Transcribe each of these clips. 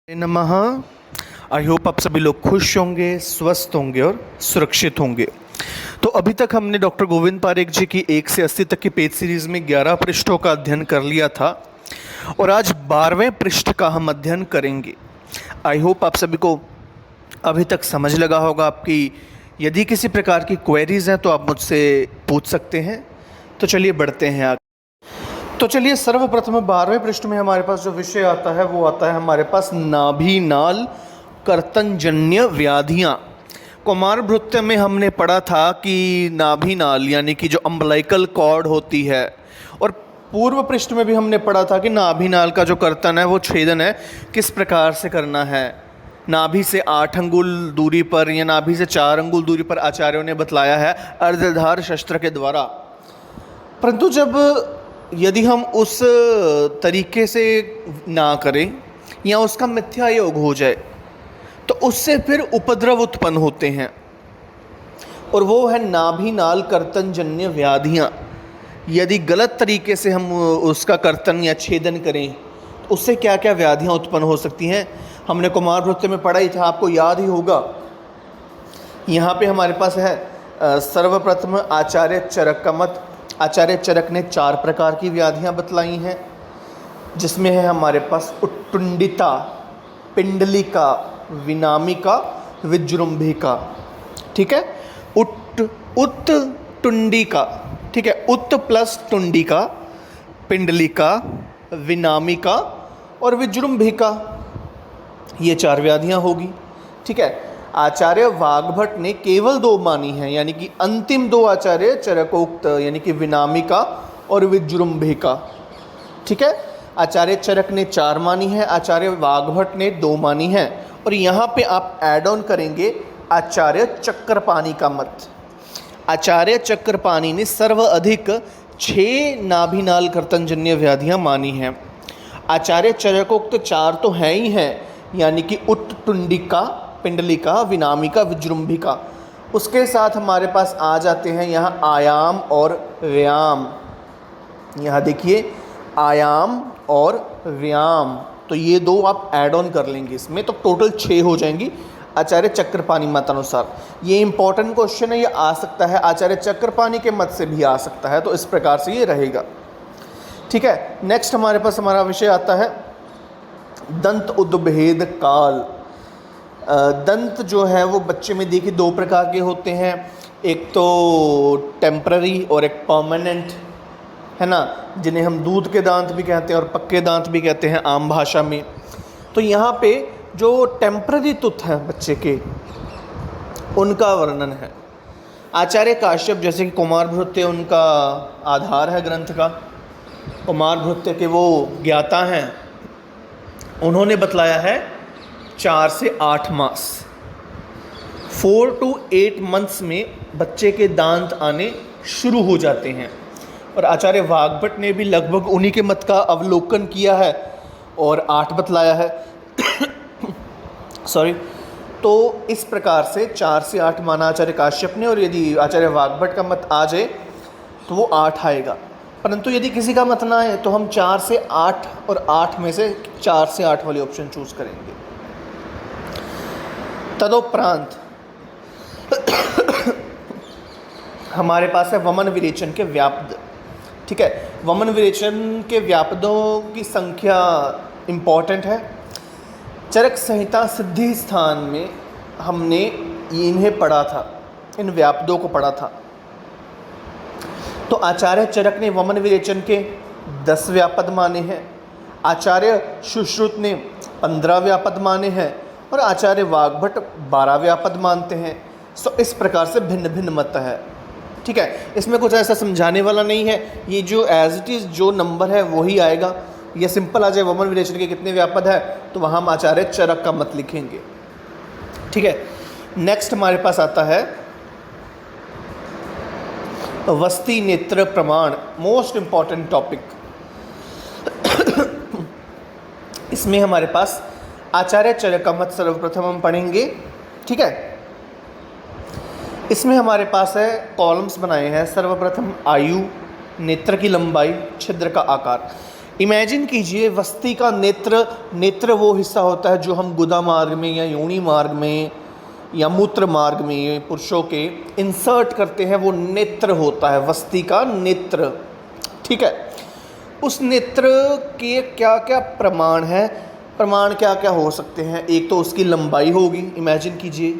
नमः। I hope आप सभी लोग खुश होंगे, स्वस्थ होंगे और सुरक्षित होंगे। तो अभी तक हमने डॉक्टर गोविंद पारेख जी की 1 से 80 तक की पेज सीरीज़ में 11 पृष्ठों का अध्ययन कर लिया था और आज 12वें पृष्ठ का हम अध्ययन करेंगे। आई होप आप सभी को अभी तक समझ लगा होगा। आपकी यदि किसी प्रकार की क्वेरीज हैं तो आप मुझसे पूछ सकते हैं। तो चलिए बढ़ते हैं आगे। तो चलिए सर्वप्रथम 12वें पृष्ठ में हमारे पास जो विषय आता है वो आता है हमारे पास नाभिनाल कर्तनजन्य व्याधियाँ। कुमार भृत्य में हमने पढ़ा था कि नाभिनाल यानी कि जो अम्बलाइकल कॉर्ड होती है, और पूर्व पृष्ठ में भी हमने पढ़ा था कि नाभिनाल का जो कर्तन है वो छेदन है किस प्रकार से करना है। नाभि से 8 अंगुल दूरी पर या नाभि से 4 अंगुल दूरी पर आचार्यों ने बतलाया है अर्धधार शस्त्र के द्वारा। परंतु जब यदि हम उस तरीके से ना करें या उसका मिथ्या योग हो जाए तो उससे फिर उपद्रव उत्पन्न होते हैं, और वो है नाभिनाल कर्तनजन्य व्याधियाँ। यदि गलत तरीके से हम उसका कर्तन या छेदन करें तो उससे क्या क्या व्याधियाँ उत्पन्न हो सकती हैं, हमने कुमार भृत्य में पढ़ा ही था, आपको याद ही होगा। यहाँ पे हमारे पास है सर्वप्रथम आचार्य चरक का मत। आचार्य चरक ने 4 प्रकार की व्याधियाँ बतलाई हैं, जिसमें है हमारे पास उत्तुंडिता, पिंडलिका, विनामिका, विजृंभिका। ठीक है, उत्तुंडिका, ठीक है, उत्त प्लस टुंडिका, पिंडलिका, विनामिका और विजृंभिका, ये 4 व्याधियाँ होगी। ठीक है, आचार्य वाग्भट ने केवल 2 मानी हैं, यानी कि अंतिम 2 आचार्य चरकोक्त यानी कि विनामिका और विजृंभिका। ठीक है, आचार्य चरक ने 4 मानी है, आचार्य वाग्भट ने 2 मानी है, और यहाँ पे आप ऐड ऑन करेंगे आचार्य चक्रपाणी का मत। आचार्य चक्रपाणी ने सर्वाधिक 6 नाभिनाल कर्तनजन्य व्याधियाँ मानी हैं। आचार्य चरकोक्त 4 तो हैं ही हैं, यानी कि उत्तुंडिका, पिंडलिका, विनामिका, विजृंभिका। उसके साथ हमारे पास आ जाते हैं यहाँ आयाम और व्यायाम। यहाँ देखिए आयाम और व्यायाम, तो ये 2 आप ऐड ऑन कर लेंगे इसमें, तो टोटल 6 हो जाएंगी आचार्य चक्रपाणी मतानुसार। ये इंपॉर्टेंट क्वेश्चन है, ये आ सकता है आचार्य चक्रपाणी के मत से भी आ सकता है, तो इस प्रकार से ये रहेगा। ठीक है, नेक्स्ट हमारे पास हमारा विषय आता है दंत उद्भेद काल। दंत जो है वो बच्चे में देखिए 2 प्रकार के होते हैं, एक तो टेम्पररी और एक परमानेंट, है ना, जिन्हें हम दूध के दांत भी कहते हैं और पक्के दांत भी कहते हैं आम भाषा में। तो यहाँ पे जो टेम्पररी तुथ हैं बच्चे के, उनका वर्णन है। आचार्य काश्यप जैसे कि कुमार भृत्य उनका आधार है ग्रंथ का, कुमार भृत्य के वो ज्ञाता हैं, उन्होंने बतलाया है 4 से 8 मास, 4 to 8 मंथ्स में बच्चे के दांत आने शुरू हो जाते हैं। और आचार्य वाग्भट ने भी लगभग उन्हीं के मत का अवलोकन किया है और 8 बतलाया है सॉरी। तो इस प्रकार से 4 से 8 माना आचार्य काश्यप ने, और यदि आचार्य वाग्भट का मत आ जाए तो वो 8 आएगा। परंतु यदि किसी का मत ना आए तो हम 4 से 8 और 8 में से 4 से 8 वाली ऑप्शन चूज करेंगे। तदोपरांत हमारे पास है वमन विरेचन के व्यापद। ठीक है, वमन विरेचन के व्यापदों की संख्या इम्पॉर्टेंट है। चरक संहिता सिद्धि स्थान में हमने इन्हें पढ़ा था, इन व्यापदों को पढ़ा था। तो आचार्य चरक ने वमन विरेचन के 10 व्यापद माने हैं, आचार्य सुश्रुत ने 15 व्यापद माने हैं, और आचार्य वाग्भट 12 व्यापद मानते हैं। सो इस प्रकार से भिन्न भिन्न मत है। ठीक है, इसमें कुछ ऐसा समझाने वाला नहीं है, ये जो एज इट इज़ जो नंबर है वही आएगा। ये सिंपल आ जाए वमन विरेचन के कितने व्यापद है, तो वहाँ हम आचार्य चरक का मत लिखेंगे। ठीक है, नेक्स्ट हमारे पास आता है वस्ती नेत्र प्रमाण, मोस्ट इंपॉर्टेंट टॉपिक। इसमें हमारे पास आचार्य चरक का मत सर्वप्रथम हम पढ़ेंगे। ठीक है, इसमें हमारे पास है कॉलम्स बनाए हैं। सर्वप्रथम आयु, नेत्र की लंबाई, छिद्र का आकार। इमेजिन कीजिए वस्ती का नेत्र, नेत्र वो हिस्सा होता है जो हम गुदा मार्ग में या योनि मार्ग में या मूत्र मार्ग में पुरुषों के इंसर्ट करते हैं, वो नेत्र होता है, वस्ती का नेत्र। ठीक है, उस नेत्र के क्या क्या प्रमाण हैं, प्रमाण क्या क्या हो सकते हैं? एक तो उसकी लंबाई होगी, इमेजिन कीजिए,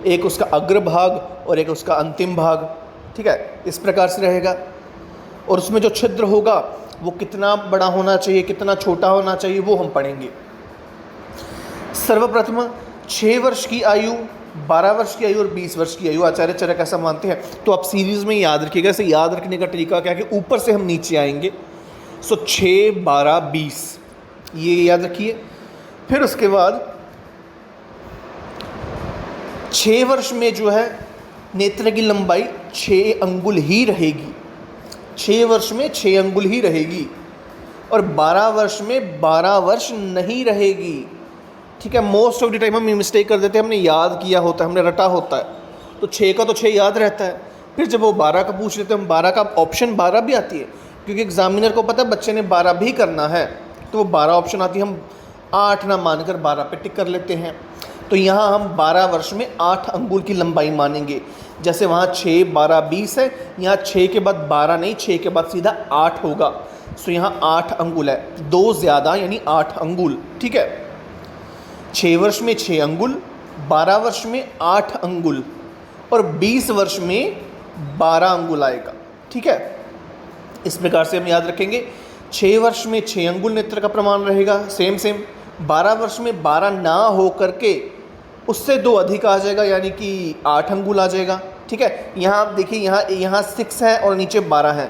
एक उसका अग्रभाग और एक उसका अंतिम भाग। ठीक है, इस प्रकार से रहेगा। और उसमें जो छिद्र होगा वो कितना बड़ा होना चाहिए, कितना छोटा होना चाहिए, वो हम पढ़ेंगे। सर्वप्रथम 6 वर्ष की आयु, 12 वर्ष की आयु और 20 वर्ष की आयु आचार्य चरक ऐसा मानते हैं। तो आप सीरीज़ में याद रखिएगा। इसे याद रखने का तरीका क्या है कि ऊपर से हम नीचे आएंगे। 6, 12, 20 ये याद रखिए। फिर उसके बाद 6 वर्ष में जो है नेत्र की लंबाई 6 अंगुल ही रहेगी, 6 वर्ष में 6 अंगुल ही रहेगी। और 12 वर्ष में 12 वर्ष नहीं रहेगी। ठीक है, मोस्ट ऑफ द टाइम हम मिस्टेक कर देते हैं, हमने याद किया होता है, हमने रटा होता है, तो 6 का तो 6 याद रहता है। फिर जब वो 12 का पूछ लेते हैं हम, 12 का ऑप्शन 12 भी आती है, क्योंकि एग्जामिनर को पता है बच्चे ने 12 भी करना है, तो वो 12 ऑप्शन आती है, हम 8 ना मानकर 12 पे टिक कर लेते हैं। तो यहाँ हम 12 वर्ष में 8 अंगुल की लंबाई मानेंगे। जैसे वहाँ 6, 12, 20 है, यहाँ 6 के बाद 12 नहीं, 6 के बाद सीधा 8 होगा। सो यहाँ 8 अंगुल है, 2 ज़्यादा यानी 8 अंगुल। ठीक है, 6 वर्ष में 6 अंगुल, 12 वर्ष में 8 अंगुल और 20 वर्ष में 12 अंगुल आएगा। ठीक है, इस प्रकार से हम याद रखेंगे। 6 वर्ष में 6 अंगुल नेत्र का प्रमाण रहेगा, सेम 12 वर्ष में 12 ना हो करके उससे 2 अधिक आ जाएगा, यानी कि 8 अंगुल आ जाएगा। ठीक है, यहाँ आप देखिए, यहाँ 6 है और नीचे 12 है।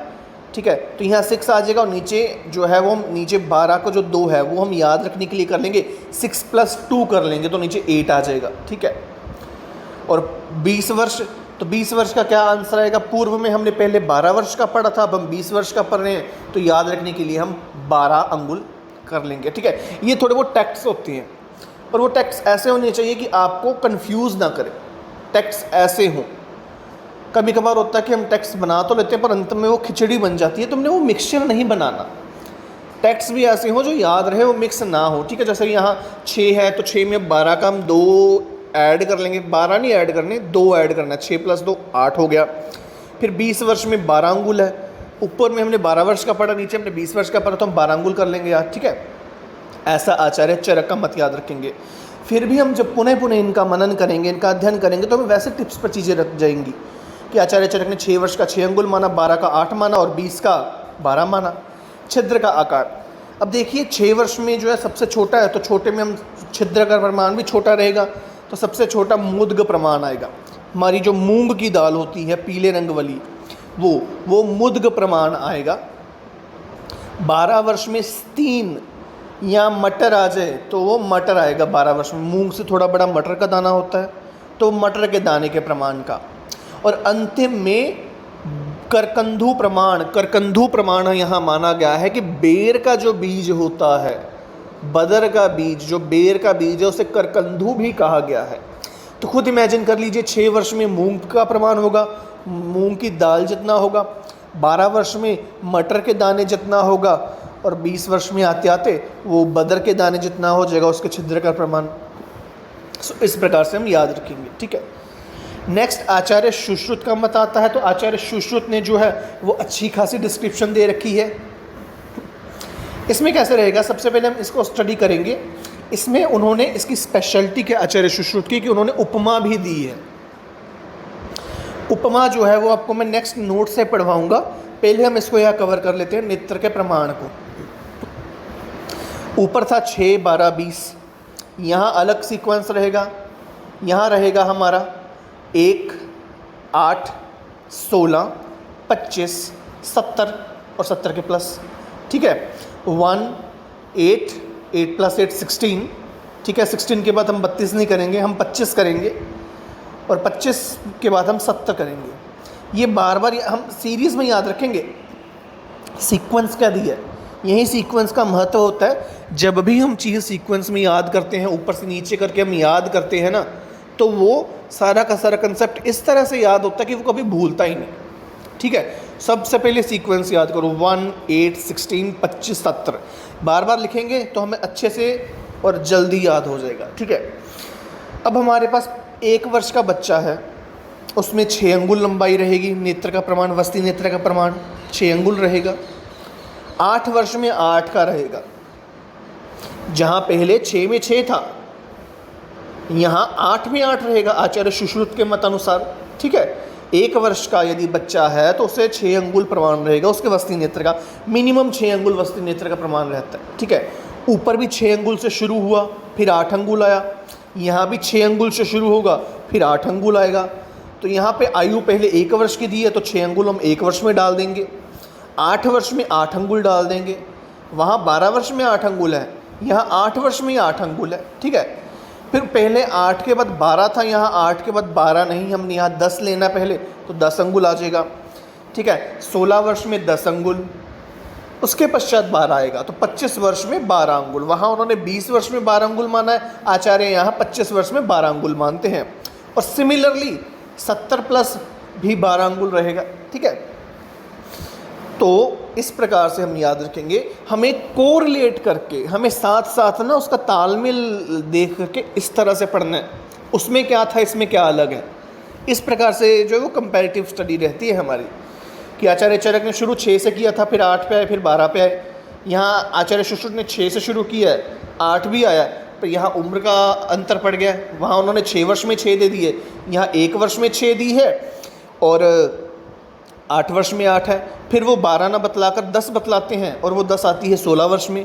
ठीक है, तो यहाँ 6 आ जाएगा और नीचे जो है वो नीचे 12 का जो 2 है वो हम याद रखने के लिए कर लेंगे, 6 + 2 कर लेंगे तो नीचे 8 आ जाएगा। ठीक है, और 20 वर्ष, तो 20 वर्ष का क्या आंसर आएगा? पूर्व में हमने पहले 12 वर्ष का पढ़ा था, अब हम 20 वर्ष का पढ़ रहे हैं, तो याद रखने के लिए हम 12 अंगुल कर लेंगे। ठीक है, ये थोड़े बहुत टैक्स होती हैं और वो टैक्स ऐसे होने चाहिए कि आपको कंफ्यूज ना करें। टैक्स ऐसे हों, कभी कभार होता है कि हम टैक्स बना तो लेते हैं पर अंत में वो खिचड़ी बन जाती है, तो हमने वो मिक्सचर नहीं बनाना। टैक्स भी ऐसे हो जो याद रहे, वो मिक्स ना हो। ठीक है, जैसे कि यहाँ 6 है तो 6 में 12 का हम 2 ऐड कर लेंगे, 12 नहीं ऐड करने, 2 ऐड करना है, 6 + 2 8 हो गया। फिर 20 वर्ष में 12 अंगुल है, ऊपर में हमने 12 वर्ष का पढ़ा, नीचे हमने 20 वर्ष का पढ़ा, तो हम 12 अंगुल कर लेंगे यार। ठीक है, ऐसा आचार्य चरक का मत याद रखेंगे। फिर भी हम जब पुनः पुनः इनका मनन करेंगे, इनका अध्ययन करेंगे, तो हमें वैसे टिप्स पर चीज़ें रख जाएंगी कि आचार्य चरक ने 6 वर्ष का 6 अंगुल माना, 12 का 8 माना और 20 का 12 माना। छिद्र का आकार, अब देखिए 6 वर्ष में जो है सबसे छोटा है, तो छोटे में हम छिद्र का प्रमाण भी छोटा रहेगा, तो सबसे छोटा मुद्ग प्रमाण आएगा। हमारी जो मूंग की दाल होती है पीले रंग वाली, वो मुद्ग प्रमाण आएगा। 12 वर्ष में 3 या मटर आ जाए तो वो मटर आएगा 12 वर्ष में। मूंग से थोड़ा बड़ा मटर का दाना होता है, तो मटर के दाने के प्रमाण का। और अंतिम में करकंधु प्रमाण, करकंधु प्रमाण यहाँ माना गया है कि बेर का जो बीज होता है, बदर का बीज, जो बेर का बीज है, उसे करकंधु भी कहा गया है। तो खुद इमेजिन कर लीजिए, 6 वर्ष में मूंग का प्रमाण होगा, मूंग की दाल जितना होगा, 12 वर्ष में मटर के दाने जितना होगा और 20 वर्ष में आते आते वो बदर के दाने जितना हो जाएगा उसके छिद्र का प्रमाण। इस प्रकार से हम याद रखेंगे। ठीक है, नेक्स्ट आचार्य सुश्रुत का मत आता है। तो आचार्य सुश्रुत ने जो है वो अच्छी खासी डिस्क्रिप्शन दे रखी है। इसमें कैसे रहेगा, सबसे पहले हम इसको स्टडी करेंगे। इसमें उन्होंने इसकी स्पेशलिटी के आचार्य सुश्रुत की कि उन्होंने उपमा भी दी है। उपमा जो है वो आपको मैं नेक्स्ट नोट से पढ़वाऊंगा, पहले हम इसको यहाँ कवर कर लेते हैं नेत्र के प्रमाण को। ऊपर था 6, 12, 20, यहाँ अलग सीक्वेंस रहेगा। यहाँ रहेगा हमारा 1, 8, 16, 25, 70 और 70 के प्लस। ठीक है, 1, 8, 8 + 8 16। ठीक है, 16 के बाद हम 32 नहीं करेंगे, हम 25 करेंगे और 25 के बाद हम 70 करेंगे। ये बार बार हम सीरीज़ में याद रखेंगे। सीक्वेंस क्या दिया है, यही सीक्वेंस का महत्व होता है। जब भी हम चीज़ सीक्वेंस में याद करते हैं, ऊपर से नीचे करके हम याद करते हैं ना, तो वो सारा का सारा कंसेप्ट इस तरह से याद होता है कि वो कभी भूलता ही नहीं। ठीक है, सबसे पहले सीक्वेंस याद करो 1, 8, 16, 25, 17। बार बार लिखेंगे तो हमें अच्छे से और जल्दी याद हो जाएगा, ठीक है। अब हमारे पास 1 वर्ष का बच्चा है, उसमें 6 अंगुल लंबाई रहेगी, नेत्र का प्रमाण, वस्ती नेत्र का प्रमाण 6 अंगुल रहेगा। 8 वर्ष में 8 का रहेगा, जहाँ पहले 6 में 6 था यहाँ 8 में 8 रहेगा आचार्य सुश्रुत के मत अनुसार, ठीक है। 1 वर्ष का यदि बच्चा है तो उसे 6 अंगुल प्रमाण रहेगा, उसके वस्ती नेत्र का मिनिमम 6 अंगुल वस्ती नेत्र का प्रमाण रहता है, ठीक है। ऊपर भी 6 अंगुल से शुरू हुआ, फिर 8 अंगुल आया, यहाँ भी 6 अंगुल से शुरू होगा, फिर 8 अंगुल आएगा। तो यहाँ पे आयु पहले 1 वर्ष की दी है तो 6 अंगुल हम 1 वर्ष में डाल देंगे, 8 वर्ष में 8 अंगुल डाल देंगे, वहाँ 12 वर्ष में 8 अंगुल है, यहाँ 8 वर्ष में 8 अंगुल है, ठीक है। फिर पहले 8 के बाद 12 था, यहाँ 8 के बाद 12 नहीं, हमने यहाँ 10 लेना पहले, तो 10 अंगुल आ जाएगा, ठीक है। 16 वर्ष में 10 अंगुल, उसके पश्चात 12 आएगा, तो 25 वर्ष में 12 अंगुल। वहाँ उन्होंने 20 वर्ष में 12 अंगुल माना है, आचार्य यहाँ 25 वर्ष में 12 अंगुल मानते हैं। और सिमिलरली 70 प्लस भी 12 अंगुल रहेगा, ठीक है। तो इस प्रकार से हम याद रखेंगे, हमें कोरिलेट करके, हमें साथ साथ ना उसका तालमेल देख करके इस तरह से पढ़ना है, उसमें क्या था इसमें क्या अलग है। इस प्रकार से जो है वो कंपैरेटिव स्टडी रहती है हमारी, कि आचार्य चरक ने शुरू 6 से किया था, फिर 8 पे आए, फिर 12 पे आए। यहाँ आचार्य सुश्रुत ने 6 से शुरू किया है, 8 भी आया, पर यहाँ उम्र का अंतर पड़ गया है, वहाँ उन्होंने 6 वर्ष में 6 दे दिए, यहाँ 1 वर्ष में 6 दी है और 8 वर्ष में 8 है। फिर वो 12 ना बतलाकर 10 बतलाते हैं और वो 10 आती है 16 वर्ष में।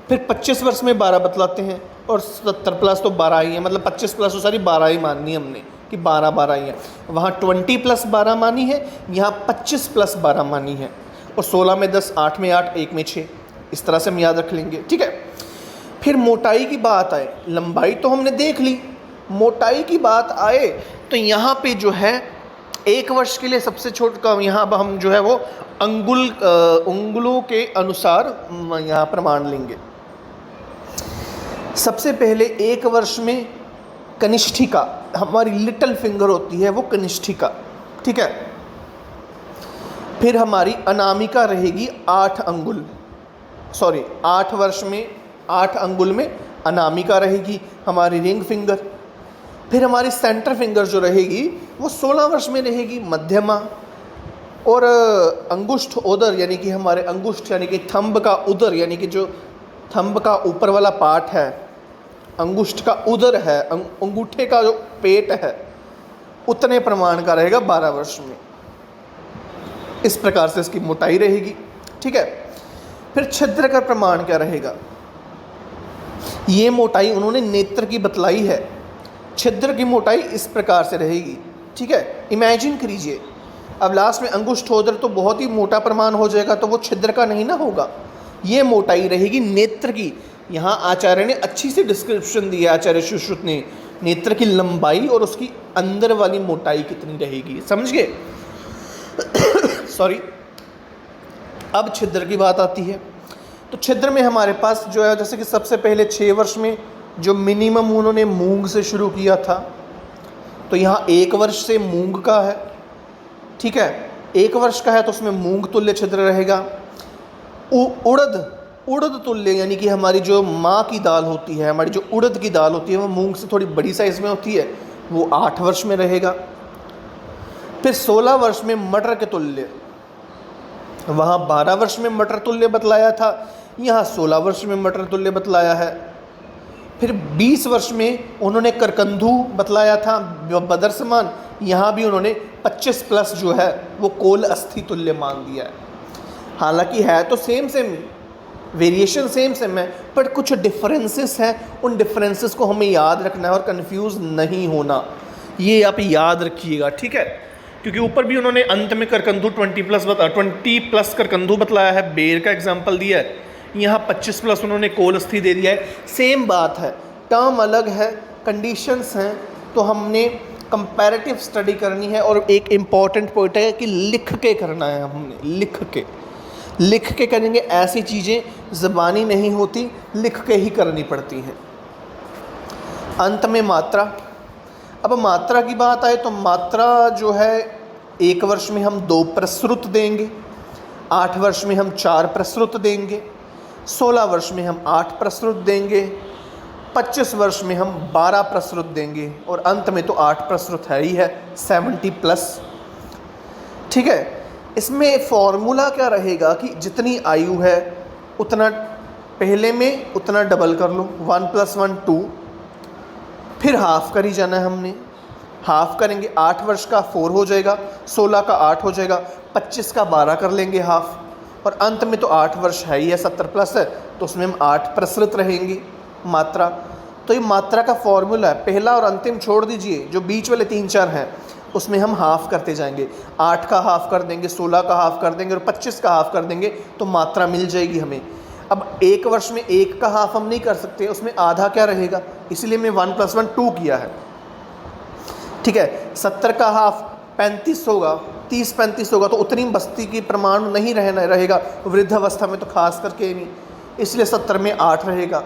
फिर 25 वर्ष में 12 बतलाते हैं और 70 प्लस तो 12 ही है, मतलब 25 प्लस तो सारी 12 ही माननी है हमने कि 12 ही है। वहाँ 20 प्लस 12 मानी है, यहाँ 25 प्लस 12 मानी है, और 16 में 10, 8 में 8, 1 में 6, इस तरह से हम याद रख लेंगे, ठीक है। फिर मोटाई की बात आए, लंबाई तो हमने देख ली, मोटाई की बात आए तो यहाँ पे जो है 1 वर्ष के लिए सबसे छोटा, यहाँ अब हम जो है वो अंगुलों के अनुसार यहाँ प्रमाण लेंगे। सबसे पहले 1 वर्ष में कनिष्ठिका, हमारी लिटिल फिंगर होती है वो कनिष्ठिका, ठीक है। फिर हमारी अनामिका रहेगी 8 अंगुल, 8 वर्ष में 8 अंगुल में अनामिका रहेगी हमारी रिंग फिंगर। फिर हमारी सेंटर फिंगर जो रहेगी वो 16 वर्ष में रहेगी मध्यमा। और अंगुष्ठ उदर यानी कि हमारे अंगुष्ठ यानी कि थंब का उदर, यानी कि जो थंब का ऊपर वाला पार्ट है, अंगुष्ठ का उदर है, अंगूठे का जो पेट है, उतने प्रमाण का रहेगा 12 वर्ष में। इस प्रकार से इसकी मोटाई रहेगी, ठीक है। फिर छिद्र का प्रमाण क्या रहेगा, ये मोटाई उन्होंने नेत्र की बतलाई है। छिद्र की मोटाई इस प्रकार से रहेगी, ठीक है। इमेजिन करिए, अब लास्ट में अंगुष्ठोदर तो बहुत ही मोटा प्रमाण हो जाएगा, तो वो छिद्र का नहीं ना होगा, ये मोटाई रहेगी नेत्र की। यहाँ आचार्य ने अच्छी सी डिस्क्रिप्शन दी है, आचार्य सुश्रुत ने, नेत्र की लंबाई और उसकी अंदर वाली मोटाई कितनी रहेगी, समझ गए। सॉरी। अब छिद्र की बात आती है, तो छिद्र में हमारे पास जो है, जैसे कि सबसे पहले 6 वर्ष में जो मिनिमम उन्होंने मूंग से शुरू किया था, तो यहाँ 1 वर्ष से मूंग का है, ठीक है। 1 वर्ष का है तो उसमें मूंग तुल्य छिद्र रहेगा। उड़द तुल्य यानी कि हमारी जो माँ की दाल होती है, हमारी जो उड़द की दाल होती है, वो मूंग से थोड़ी बड़ी साइज़ में होती है, वो 8 वर्ष में रहेगा। फिर 16 वर्ष में मटर के तुल्य, वहाँ 12 वर्ष में मटर तुल्य बतलाया था, यहाँ 16 वर्ष में मटर तुल्य बतलाया है। फिर 20 वर्ष में उन्होंने करकंधू बतलाया था बदर समान, यहाँ भी उन्होंने 25 प्लस जो है वो कोल अस्थि तुल्य मान दिया है। हालांकि है तो सेम वेरिएशन सेम है, पर कुछ डिफरेंसेस हैं, उन डिफरेंसेस को हमें याद रखना है और कंफ्यूज नहीं होना, ये आप याद रखिएगा, ठीक है। क्योंकि ऊपर भी उन्होंने अंत में करकंधू 20 प्लस करकंधू बतलाया है, बेर का एग्जाम्पल दिया है, यहाँ 25 प्लस उन्होंने कोल अस्थि दे दिया है। सेम बात है, टर्म अलग है, कंडीशंस हैं, तो हमने कंपैरेटिव स्टडी करनी है। और एक इम्पॉर्टेंट पॉइंट है कि लिख के करना है, हमने लिख के करेंगे। ऐसी चीज़ें ज़बानी नहीं होती, लिख के ही करनी पड़ती हैं। अंत में मात्रा, अब मात्रा की बात आए तो मात्रा जो है 1 वर्ष में हम 2 प्रसृत देंगे, 8 वर्ष में हम 4 प्रसृत देंगे, 16 वर्ष में हम 8 प्रसृत देंगे, 25 वर्ष में हम 12 प्रसृत देंगे और अंत में तो 8 प्रसृत है ही है, 70+। ठीक है, इसमें फॉर्मूला क्या रहेगा कि जितनी आयु है उतना पहले में उतना डबल कर लो, 1 + 1 2, फिर हाफ कर ही जाना है हमने, हाफ करेंगे 8 वर्ष का 4 हो जाएगा, 16 का 8 हो जाएगा, 25 का 12 कर लेंगे हाफ, और अंत में तो 8 वर्ष है ही है, 70+ है, तो उसमें हम 8 प्रसृत रहेंगे मात्रा। तो ये मात्रा का फॉर्मूला है, पहला और अंतिम छोड़ दीजिए, जो बीच वाले 3-4 हैं उसमें हम हाफ करते जाएंगे, 8 का हाफ कर देंगे, 16 का हाफ कर देंगे और 25 का हाफ कर देंगे, तो मात्रा मिल जाएगी हमें। अब 1 वर्ष में 1 का हाफ हम नहीं कर सकते, उसमें आधा क्या रहेगा, इसलिए मैं 1 + 1 2 किया है। ठीक है, 70 का हाफ 35 होगा, 30-35 होगा, तो उतनी बस्ती की प्रमाण नहीं रहेगा, वृद्धावस्था में तो खास करके नहीं, इसलिए 70 में 8 रहेगा।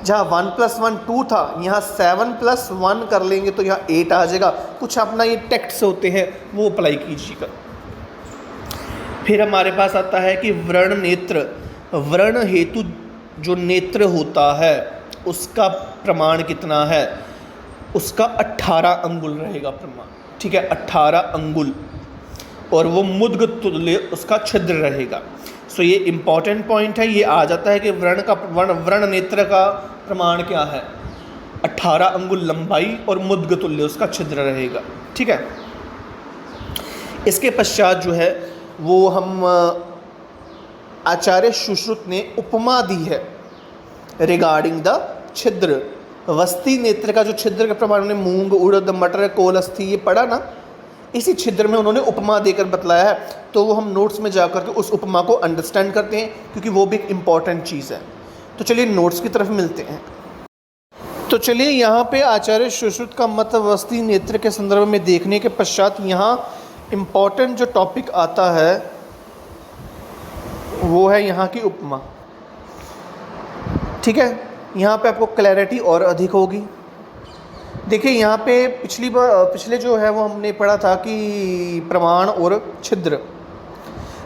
जहाँ 1 + 1 2 था, यहाँ 7 + 1 कर लेंगे तो यहाँ 8 आ जाएगा। कुछ अपना ये टेक्स्ट होते हैं वो अप्लाई कीजिएगा। फिर हमारे पास आता है कि व्रण नेत्र, व्रण हेतु जो नेत्र होता है उसका प्रमाण कितना है, उसका 18 अंगुल रहेगा प्रमाण। ठीक है, 18 अंगुल, और वो मुद्ग तुल्य उसका छिद्र रहेगा। सो ये इम्पॉर्टेंट पॉइंट है, ये आ जाता है कि व्रण नेत्र का प्रमाण क्या है, 18 अंगुल लंबाई और मुद्ग तुल्य उसका छिद्र रहेगा। ठीक है, इसके पश्चात जो है वो हम आचार्य सुश्रुत ने उपमा दी है रिगार्डिंग द छिद्र। वस्ती नेत्र का जो छिद्र का प्रमाण ने मूंग, उड़द, मटर, कोलस्थी ये पढ़ा ना, इसी छिद्र में उन्होंने उपमा देकर बतलाया है, तो वो हम नोट्स में जाकर के उस उपमा को अंडरस्टैंड करते हैं, क्योंकि वो भी एक इम्पॉर्टेंट चीज़ है। तो चलिए नोट्स की तरफ मिलते हैं। तो चलिए यहाँ पे आचार्य सुश्रुत का मत वस्ती नेत्र के संदर्भ में देखने के पश्चात यहाँ इम्पॉर्टेंट जो टॉपिक आता है वो है यहाँ की उपमा। ठीक है, यहाँ पे आपको क्लैरिटी और अधिक होगी। देखिए यहाँ पे पिछले जो है वो हमने पढ़ा था कि प्रमाण और छिद्र,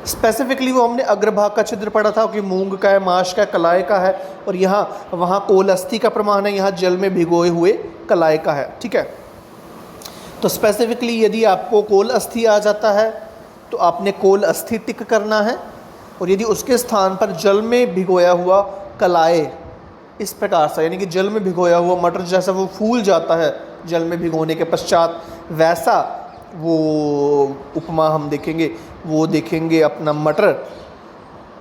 स्पेसिफिकली वो हमने अग्रभाग का छिद्र पढ़ा था कि मूंग का है, माश का है, कलाय का है, और यहाँ वहाँ कोलस्थी का प्रमाण है, यहाँ जल में भिगोए हुए कलाय का है। ठीक है, तो स्पेसिफिकली यदि आपको कोलस्थी आ जाता है तो आपने कोलस्थी टिक करना है, और यदि उसके स्थान पर जल में भिगोया हुआ कलाय, इस प्रकार से, यानी कि जल में भिगोया हुआ मटर जैसा वो फूल जाता है जल में भिगोने के पश्चात, वैसा वो उपमा हम देखेंगे, वो देखेंगे अपना मटर,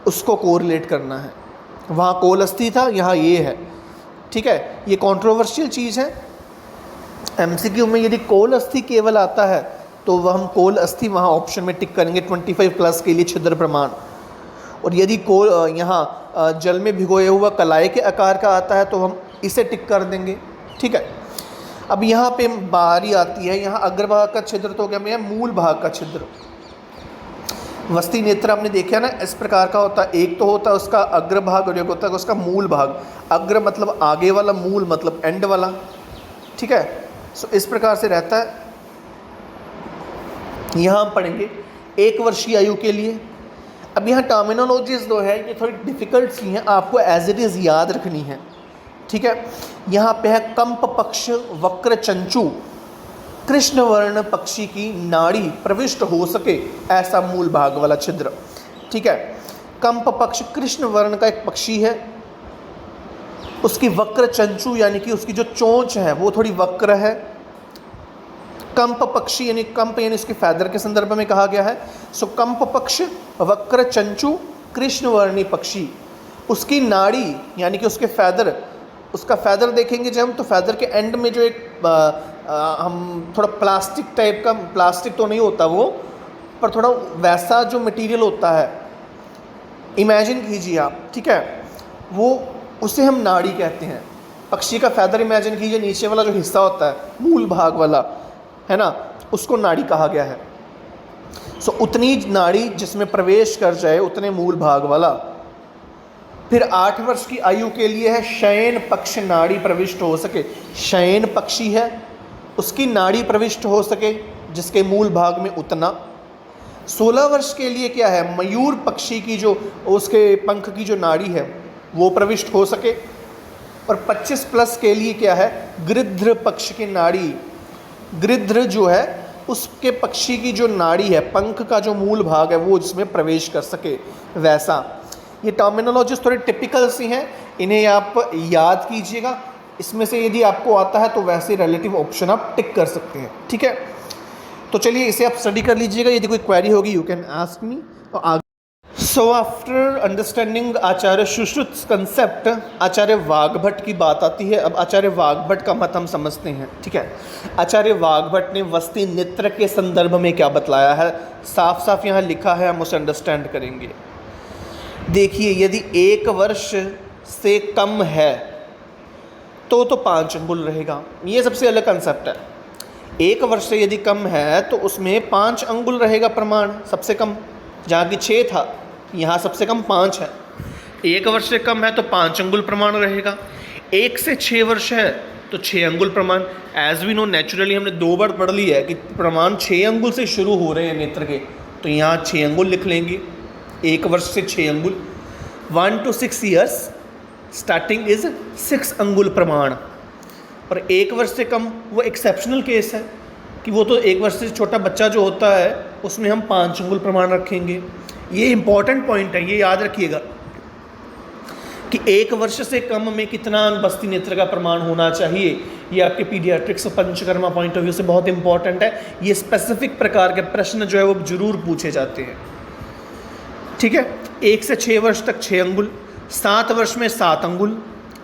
उसको कोरिलेट करना है। वहाँ कोलस्थी था, यहाँ ये है। ठीक है, ये कंट्रोवर्शियल चीज़ है। एमसीक्यू में यदि कोलस्थी केवल आता है तो वह हम कोलस्थी वहाँ ऑप्शन में टिक करेंगे 25+ के लिए छिद्र प्रमाण, और यदि यहाँ जल में भिगोया हुआ कलाई के आकार का आता है तो हम इसे टिक कर देंगे। ठीक है, अब यहाँ पे बारी आती है, यहाँ अग्रभाग का छिद्र तो हो गया, मैं मूल भाग का छिद्र। वस्ती नेत्र आपने देखा ना, इस प्रकार का होता है, एक तो होता है उसका अग्रभाग और एक होता है उसका मूल भाग। अग्र मतलब आगे वाला, मूल मतलब एंड वाला। ठीक है, सो इस प्रकार से रहता है। यहाँ हम पढ़ेंगे 1 वर्षीय आयु के लिए। अब यहाँ टर्मिनोलॉजीज जो है ये थोड़ी डिफ़िकल्ट सी हैं, आपको एज इट इज़ याद रखनी है। ठीक है, यहाँ पे है कंप पक्ष वक्र चंचू, कृष्ण वर्ण पक्षी की नाड़ी प्रविष्ट हो सके ऐसा मूल भाग वाला छिद्र। ठीक है, कंप पक्ष कृष्ण वर्ण का एक पक्षी है, उसकी वक्र चंचू यानी कि उसकी जो चोंच है वो थोड़ी वक्र है। कंप पक्षी यानी कंप यानी उसके फैदर के संदर्भ में कहा गया है। सो कंप पक्ष वक्र चंचू कृष्णवर्णी पक्षी, उसकी नाड़ी यानी कि उसके फैदर, उसका फैदर देखेंगे जब हम, तो फैदर के एंड में जो एक हम थोड़ा प्लास्टिक टाइप का, प्लास्टिक तो नहीं होता वो, पर थोड़ा वैसा जो मटेरियल होता है, इमेजिन कीजिए आप। ठीक है, वो उसे हम नाड़ी कहते हैं। पक्षी का फैदर इमेजिन कीजिए, नीचे वाला जो हिस्सा होता है मूल भाग वाला है ना, उसको नाड़ी कहा गया है। सो उतनी नाड़ी जिसमें प्रवेश कर जाए उतने मूल भाग वाला। फिर 8 वर्ष की आयु के लिए है शयन पक्ष नाड़ी प्रविष्ट हो सके। शयन पक्षी है, उसकी नाड़ी प्रविष्ट हो सके, जिसके मूल भाग में उतना। 16 वर्ष के लिए क्या है, मयूर पक्षी की जो उसके पंख की जो नाड़ी है वो प्रविष्ट हो सके। और 25 प्लस के लिए क्या है, गृध्र पक्ष की नाड़ी, गृध्र जो है उसके पक्षी की जो नाड़ी है, पंख का जो मूल भाग है वो जिसमें प्रवेश कर सके वैसा। ये टर्मिनोलॉजीज थोड़े टिपिकल सी हैं, इन्हें आप याद कीजिएगा। इसमें से यदि आपको आता है तो वैसे रिलेटिव ऑप्शन आप टिक कर सकते हैं, ठीक है। तो चलिए इसे आप स्टडी कर लीजिएगा, यदि कोई क्वेरी होगी you can ask me. So after understanding Acharya Sushruta concept, Acharya Vagbhata की बात आती है। अब आचार्य वाग्भट का मत हम समझते हैं, ठीक है। आचार्य वाग्भट ने वस्ती नृत्य के संदर्भ में क्या बतलाया है, साफ साफ यहाँ लिखा है, हम उसे अंडरस्टैंड करेंगे। देखिए, यदि 1 वर्ष से कम है तो 5 अंगुल रहेगा। ये सबसे अलग कंसेप्ट है। 1 वर्ष से यदि कम है तो उसमें 5 अंगुल रहेगा प्रमाण, सबसे कम। जहाँ की 6 था, यहाँ सबसे कम 5 है। 1 वर्ष से कम है तो 5 अंगुल प्रमाण रहेगा। 1 से 6 वर्ष है तो 6 अंगुल प्रमाण। एज वी नो, नेचुरली हमने 2 बार पढ़ लिया है कि प्रमाण 6 अंगुल से शुरू हो रहे हैं नेत्र के, तो यहाँ 6 अंगुल लिख लेंगे। 1 वर्ष से 6 अंगुल। 1 to 6 ईयर्स स्टार्टिंग इज 6 अंगुल प्रमाण। और 1 वर्ष से कम वो एक्सेप्शनल केस है कि वो तो 1 वर्ष से छोटा बच्चा जो होता है उसमें हम 5 अंगुल प्रमाण रखेंगे। ये इंपॉर्टेंट पॉइंट है, ये याद रखिएगा कि 1 वर्ष से कम में कितना बस्ती नेत्र का प्रमाण होना चाहिए। ये आपके पीडियाट्रिक्स और पंचकर्मा पॉइंट ऑफ व्यू से बहुत इंपॉर्टेंट है। ये स्पेसिफिक प्रकार के प्रश्न जो है वो जरूर पूछे जाते हैं, ठीक है। 1 से 6 वर्ष तक 6 अंगुल, 7 वर्ष में 7 अंगुल,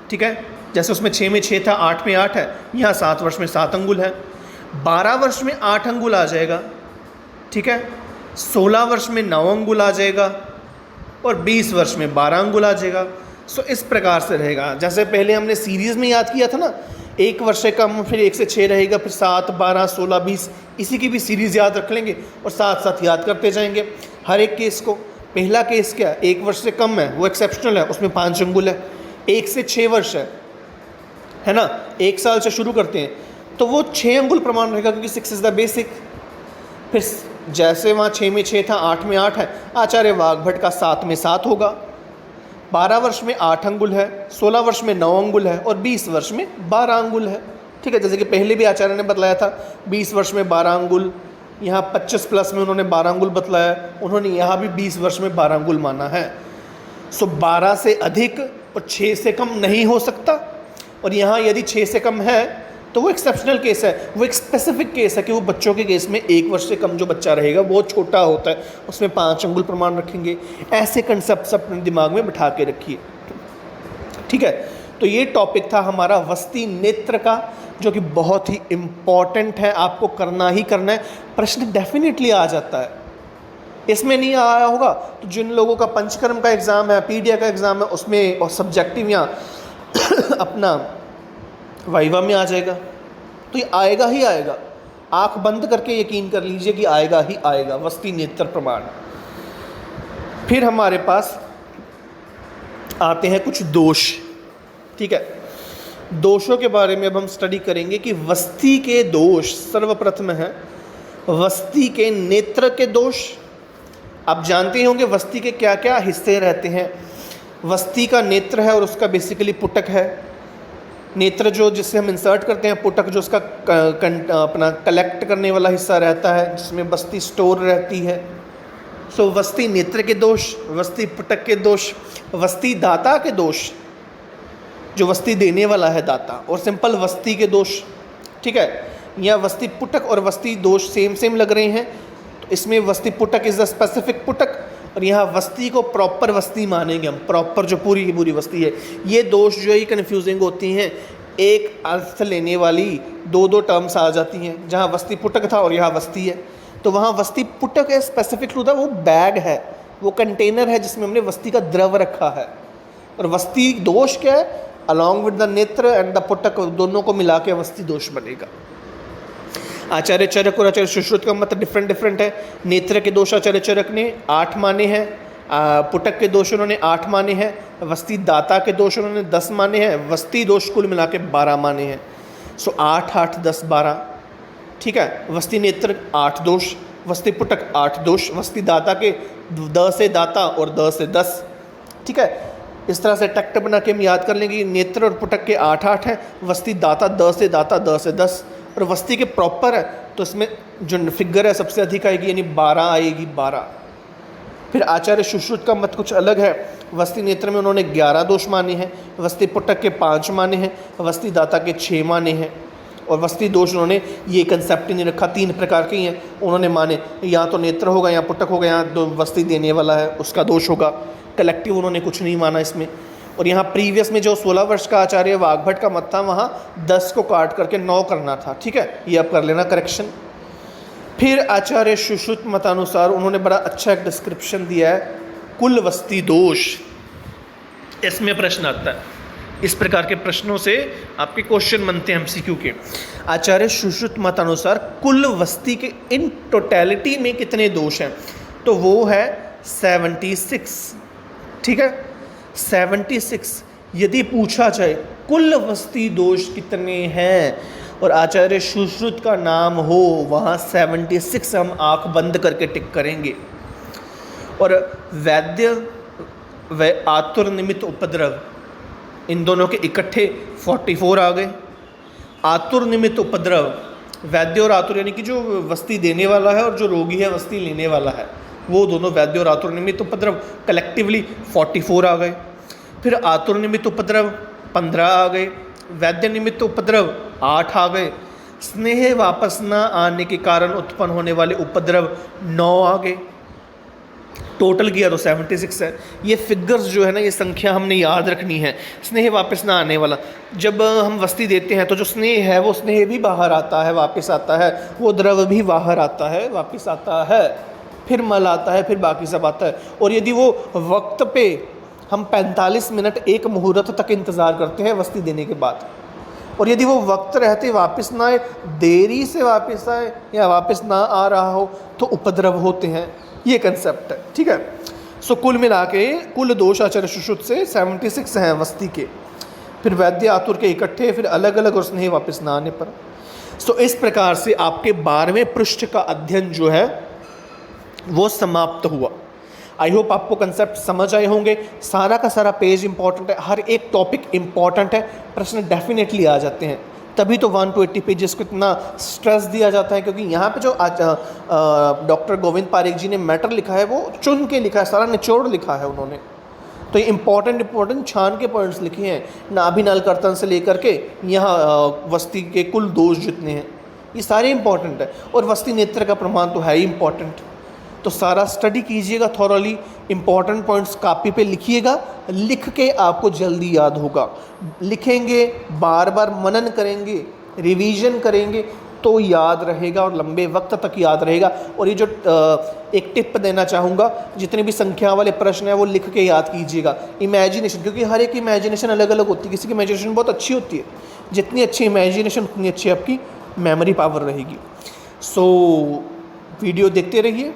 ठीक है। जैसे उसमें 6 में 6 था, 8 में 8 है, यहाँ 7 वर्ष में 7 अंगुल है। 12 वर्ष में 8 अंगुल आ जाएगा, ठीक है। 16 वर्ष में 9 अंगुल आ जाएगा और 20 वर्ष में 12 अंगुल आ जाएगा। सो इस प्रकार से रहेगा, जैसे पहले हमने सीरीज़ में याद किया था ना, 1 वर्ष से कम, फिर 1 से 6 रहेगा, फिर 7, 12, 16, 20, इसी की भी सीरीज़ याद रख लेंगे और साथ साथ याद करते जाएंगे हर एक केस को। पहला केस क्या है, 1 वर्ष से कम है, वो एक्सेप्शनल है, उसमें 5 अंगुल है। 1 से 6 वर्ष है ना, 1 साल से शुरू करते हैं तो वो 6 अंगुल प्रमाण रहेगा, क्योंकि 6 इज़ द बेसिक। फिर जैसे वहाँ 6 में 6 था, 8 में 8 है, आचार्य वाग्भट का 7 में 7 होगा। 12 वर्ष में 8 अंगुल है, 16 वर्ष में 9 अंगुल है और 20 वर्ष में 12 अंगुल है, ठीक है। जैसे कि पहले भी आचार्य ने बतलाया था 20 वर्ष में 12 अंगुल, यहाँ 25 प्लस में उन्होंने 12 अंगुल बतलाया, उन्होंने यहाँ भी 20 वर्ष में 12 अंगुल माना है। सो 12 से अधिक और 6 से कम नहीं हो सकता। और यहाँ यदि 6 से कम है तो वो एक्सेप्शनल केस है, वो एक स्पेसिफिक केस है कि वो बच्चों के केस में 1 वर्ष से कम जो बच्चा रहेगा वो छोटा होता है, उसमें 5 अंगुल प्रमाण रखेंगे। ऐसे कंसेप्ट अपने दिमाग में बिठा के रखिए, ठीक है। तो ये टॉपिक था हमारा वस्ती नेत्र का, जो कि बहुत ही इम्पॉर्टेंट है, आपको करना ही करना है। प्रश्न डेफिनेटली आ जाता है, इसमें नहीं आया होगा तो जिन लोगों का पंचकर्म का एग्ज़ाम है, पीडिया का एग्ज़ाम है, उसमें और सब्जेक्टिव या अपना वाइवा में आ जाएगा। तो ये आएगा ही आएगा, आंख बंद करके यकीन कर लीजिए कि आएगा ही आएगा वस्ती नेत्र प्रमाण। फिर हमारे पास आते हैं कुछ दोष, ठीक है। दोषों के बारे में अब हम स्टडी करेंगे कि वस्ती के दोष। सर्वप्रथम है वस्ती के नेत्र के दोष। आप जानते होंगे वस्ती के क्या क्या हिस्से रहते हैं। वस्ती का नेत्र है और उसका बेसिकली पुटक है। नेत्र जो जिससे हम इंसर्ट करते हैं, पुटक जो उसका अपना कलेक्ट करने वाला हिस्सा रहता है, जिसमें वस्ती स्टोर रहती है। सो वस्ती नेत्र के दोष, वस्ती पुटक के दोष, वस्ती दाता के दोष, जो वस्ती देने वाला है दाता, और सिंपल वस्ती के दोष, ठीक है। यहाँ वस्ती पुटक और वस्ती दोष सेम लग रहे हैं, तो इसमें वस्ती पुटक इज़ द स्पेसिफिक पुटक, और यहाँ वस्ती को प्रॉपर वस्ती मानेंगे हम, प्रॉपर जो पूरी की पूरी वस्ती है। ये दोष जो है कन्फ्यूजिंग होती हैं, एक अर्थ लेने वाली 2 टर्म्स आ जाती हैं, जहाँ वस्ती पुटक था और यहाँ वस्ती है। तो वहाँ वस्ती पुटक है स्पेसिफिक टू द, वो बैग है, वो कंटेनर है जिसमें हमने वस्ती का द्रव रखा है। और वस्ती दोष क्या है, अलॉन्ग विद द नेत्र एंड द पुटक, दोनों को मिला के वस्ती दोष बनेगा। आचार्य चरक और आचार्य सुश्रुत का मत डिफरेंट है। नेत्र के दोष आचार्य चरक ने 8 माने हैं, पुटक के दोष उन्होंने 8 माने हैं, वस्ती दाता के दोष उन्होंने 10 माने हैं, वस्ती दोष कुल मिला के 12 माने हैं। सो 8, 8, 10, 12, ठीक है। वस्ती नेत्र 8 दोष, वस्ती पुटक 8 दोष, वस्ती दाता के द से दाता और द से 10, ठीक है। इस तरह से टैक्ट बना के हम याद कर लेंगे। नेत्र और पुटक के 8-8 हैं, वस्ती दाता द से दाता द से 10, और वस्ती के प्रॉपर है तो इसमें जो फिगर है सबसे अधिक आएगी, यानी 12 आएगी, 12। फिर आचार्य सुश्रुत का मत कुछ अलग है। वस्ती नेत्र में उन्होंने 11 दोष माने हैं, वस्ती पुटक के 5 माने हैं, वस्ती दाता के 6 माने हैं, और वस्ती दोष उन्होंने ये कंसेप्ट ही नहीं रखा, 3 प्रकार के ही हैं उन्होंने माने, या तो नेत्र होगा या पुटक होगा, या जो वस्ती देने वाला है उसका दोष होगा। कलेक्टिव उन्होंने कुछ नहीं माना इसमें। और यहाँ प्रीवियस में जो 16 वर्ष का आचार्य वाग्भट का मत था, वहाँ 10 को काट करके 9 करना था, ठीक है। ये आप कर लेना करेक्शन। फिर आचार्य सुश्रुत मतानुसार उन्होंने बड़ा अच्छा एक डिस्क्रिप्शन दिया है, कुल वस्ती दोष। इसमें प्रश्न आता है, इस प्रकार के प्रश्नों से आपके क्वेश्चन बनते हैं एमसीक्यू के। आचार्य सुश्रुत मतानुसार कुल वस्ती के इन टोटलिटी में कितने दोष हैं, तो वो है 76, ठीक है। 76 यदि पूछा जाए कुल वस्ती दोष कितने हैं और आचार्य सुश्रुत का नाम हो, वहाँ 76 हम आंख बंद करके टिक करेंगे। और वैद्य व आतुर निमित्त उपद्रव, इन दोनों के इकट्ठे 44 आ गए। आतुर निमित्त उपद्रव, वैद्य और आतुर यानी कि जो वस्ती देने वाला है और जो रोगी है वस्ती लेने वाला है, वो दोनों वैद्य और आतुर निमित्त उपद्रव कलेक्टिवली 44 आ गए। फिर आतुर निमित्त उपद्रव 15 आ गए, वैद्य निमित्त उपद्रव 8 आ गए, स्नेह वापस न आने के कारण उत्पन्न होने वाले उपद्रव 9 आ गए। टोटल किया तो 76 है। ये फिगर्स जो है ना, ये संख्या हमने याद रखनी है। स्नेह वापस ना आने वाला, जब हम वस्ती देते हैं तो जो स्नेह है वो स्नेह भी बाहर आता है, वापस आता है, वो द्रव भी बाहर आता है, वापस आता है, फिर मल आता है, फिर बाकी सब आता है। और यदि वो वक्त पे हम 45 मिनट एक मुहूर्त तक इंतज़ार करते हैं वस्ती देने के बाद, और यदि वो वक्त रहते वापस ना आए, देरी से वापस आए या वापस ना आ रहा हो, तो उपद्रव होते हैं। ये कंसेप्ट है, ठीक है। सो कुल मिला के कुल दोष आचार्य सुश्रुत से 76 हैं वस्ती के। फिर वैद्य आतुर के इकट्ठे, फिर अलग अलग और स्नेह वापस ना आने पर। सो इस प्रकार से आपके 12वें पृष्ठ का अध्ययन जो है वो समाप्त हुआ। आई होप आपको कंसेप्ट समझ आए होंगे। सारा का सारा पेज इंपॉर्टेंट है, हर एक टॉपिक इंपॉर्टेंट है, प्रश्न डेफिनेटली आ जाते हैं। तभी तो 180 पेजेस को इतना स्ट्रेस दिया जाता है, क्योंकि यहाँ पे जो डॉक्टर गोविंद पारेख जी ने मैटर लिखा है वो चुन के लिखा है, सारा निचोड़ लिखा है उन्होंने। तो ये इंपॉर्टेंट छान के पॉइंट्स लिखे हैं, नाभिनाल कर्तन से लेकर के यहाँ वस्ती के कुल दोष जितने हैं ये सारे इंपॉर्टेंट है। और वस्ती नेत्र का प्रमाण तो है ही इंपॉर्टेंट। तो सारा स्टडी कीजिएगा थॉरली, इंपॉर्टेंट पॉइंट्स कॉपी पे लिखिएगा, लिख के आपको जल्दी याद होगा। लिखेंगे, बार बार मनन करेंगे, रिवीजन करेंगे तो याद रहेगा और लंबे वक्त तक याद रहेगा। और ये जो एक टिप देना चाहूँगा, जितने भी संख्या वाले प्रश्न हैं वो लिख के याद कीजिएगा। इमेजिनेशन, क्योंकि हर एक इमेजिनेशन अलग अलग होती है, किसी की इमेजिनेशन बहुत अच्छी होती है, जितनी अच्छी इमेजिनेशन उतनी अच्छी आपकी मेमोरी पावर रहेगी। सो वीडियो देखते रहिए।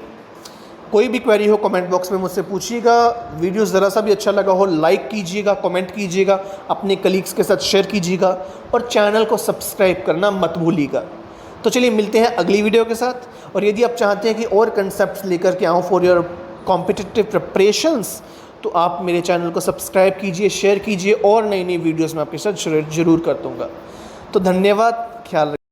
कोई भी क्वेरी हो कमेंट बॉक्स में मुझसे पूछिएगा। वीडियो ज़रा सा भी अच्छा लगा हो लाइक कीजिएगा, कमेंट कीजिएगा, अपने कलीग्स के साथ शेयर कीजिएगा और चैनल को सब्सक्राइब करना मत भूलिएगा। तो चलिए मिलते हैं अगली वीडियो के साथ। और यदि आप चाहते हैं कि और कंसेप्ट्स लेकर के आऊँ फॉर योर कॉम्पिटिटिव प्रिपरेशंस, तो आप मेरे चैनल को सब्सक्राइब कीजिए, शेयर कीजिए और नई नई वीडियोज़ में आपके साथ ज़रूर कर दूँगा। तो धन्यवाद, ख्याल रखिए।